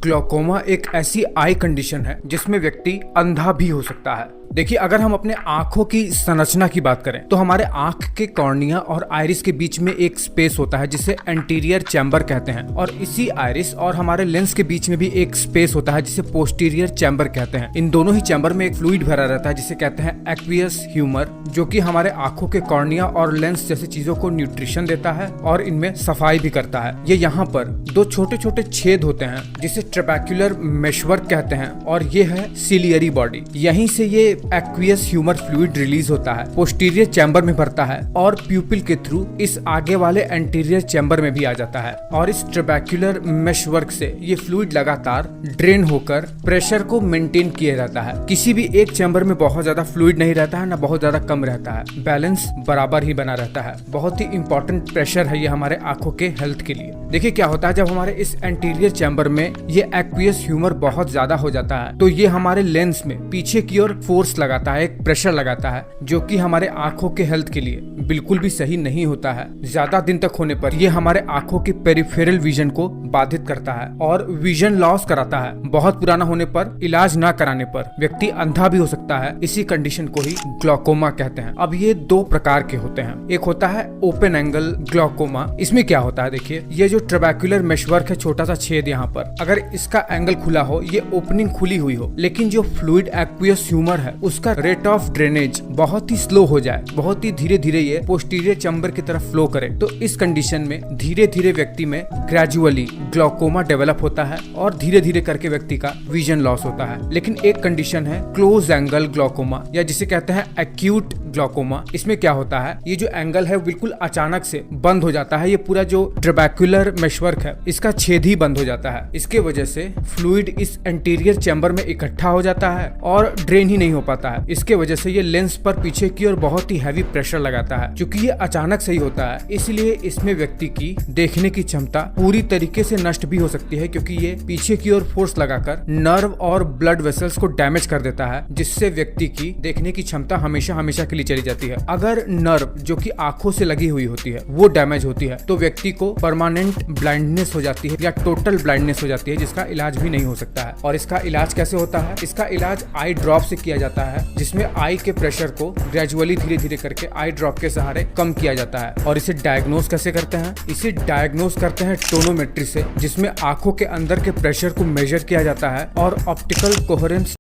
Glaucoma एक ऐसी आई condition है जिसमें व्यक्ति अंधा भी हो सकता है। देखिए, अगर हम अपने आंखों की संरचना की बात करें तो हमारे आंख के कॉर्निया और आइरिस के बीच में एक स्पेस होता है जिसे एंटीरियर चैम्बर कहते हैं, और इसी आइरिस और हमारे लेंस के बीच में भी एक स्पेस होता है जिसे पोस्टीरियर चैम्बर कहते हैं। इन दोनों ही चैम्बर में एक फ्लूइड भरा रहता है जिसे कहते हैं एक्वियस ह्यूमर, जो कि हमारे आंखों के कॉर्निया और लेंस जैसी चीजों को न्यूट्रिशन देता है और इनमें सफाई भी करता है। ये यहाँ पर दो छोटे छोटे छेद होते हैं जिसे ट्रेबेक्युलर मेशवर्क कहते हैं, और ये है सिलियरी बॉडी। यहीं से ये एक्वियस ह्यूमर फ्लूइड रिलीज होता है, पोस्टीरियर चैम्बर में भरता है और प्यूपिल के थ्रू इस आगे वाले एंटीरियर चैम्बर में भी आ जाता है। और इस ट्रेबेक्युलर मेशवर्क से ये फ्लूइड लगातार ड्रेन होकर प्रेशर को मेंटेन किया जाता है। किसी भी एक चैम्बर में बहुत ज्यादा फ्लूइड नहीं रहता है, ना बहुत ज्यादा कम रहता है, बैलेंस बराबर ही बना रहता है। बहुत ही इंपॉर्टेंट प्रेशर है ये हमारे आंखों के हेल्थ के लिए। देखिए क्या होता है, जब हमारे इस एंटीरियर चैम्बर में ये एक्वियस ह्यूमर बहुत ज्यादा हो जाता है तो ये हमारे लेंस में पीछे की ओर फोर्स लगाता है, एक प्रेशर लगाता है, जो कि हमारे आंखों के हेल्थ के लिए बिल्कुल भी सही नहीं होता है। ज्यादा दिन तक होने पर ये हमारे आंखों की पेरिफेरल विजन को बाधित करता है और विजन लॉस कराता है। बहुत पुराना होने पर, इलाज ना कराने पर व्यक्ति अंधा भी हो सकता है। इसी कंडीशन को ही ग्लूकोमा कहते हैं। अब ये दो प्रकार के होते हैं। एक होता है ओपन एंगल ग्लूकोमा। इसमें क्या होता है, देखिए ये जो ट्रेबेक्युलर मेशवर्क है, छोटा सा छेद यहाँ पर, अगर इसका एंगल खुला हो, ये ओपनिंग खुली हुई हो, लेकिन जो फ्लूइड एक्वियस ह्यूमर है उसका रेट ऑफ ड्रेनेज बहुत ही स्लो हो जाए, बहुत ही धीरे धीरे ये पोस्टीरियर चैम्बर की तरफ फ्लो करे, तो इस कंडीशन में धीरे धीरे व्यक्ति में ग्रेजुअली ग्लूकोमा डेवलप होता है और धीरे धीरे करके व्यक्ति का विजन लॉस होता है। लेकिन एक कंडीशन है क्लोज एंगल ग्लूकोमा, या जिसे कहते हैं एक्यूट ग्लूकोमा। इसमें क्या होता है, ये जो एंगल है बिल्कुल अचानक से बंद हो जाता है। ये पूरा जो ट्रेबेक्युलर मेशवर्क है इसका छेद ही बंद हो जाता है। इसके वजह से फ्लूइड इस एंटीरियर चैम्बर में इकट्ठा हो जाता है और ड्रेन ही नहीं हो पाता है। इसके वजह से ये लेंस पर पीछे की ओर बहुत ही हैवी प्रेशर लगाता है। क्योंकि ये अचानक से ही होता है, इसलिए इसमें व्यक्ति की देखने की क्षमता पूरी तरीके से नष्ट भी हो सकती है, क्योंकि ये पीछे की ओर फोर्स लगाकर नर्व और ब्लड वेसल्स को डैमेज कर देता है, जिससे व्यक्ति की देखने की क्षमता हमेशा हमेशा के लिए चली जाती है। अगर नर्व जो कि आंखों से लगी हुई होती है वो डैमेज होती है तो व्यक्ति को परमानेंट ब्लाइंडनेस हो जाती है या टोटल ब्लाइंडनेस हो जाती है, जिसका इलाज भी नहीं हो सकता है। और इसका इलाज कैसे होता है, इसका इलाज आई ड्रॉप से किया जाता है, जिसमें आई के प्रेशर को ग्रेजुअली धीरे धीरे करके आई ड्रॉप के सहारे कम किया जाता है। और इसे डायग्नोज कैसे करते हैं, इसे डायग्नोज करते हैं टोनोमेट्री से, जिसमें आंखों के अंदर के प्रेशर को मेजर किया जाता है और ऑप्टिकल कोहेरेंस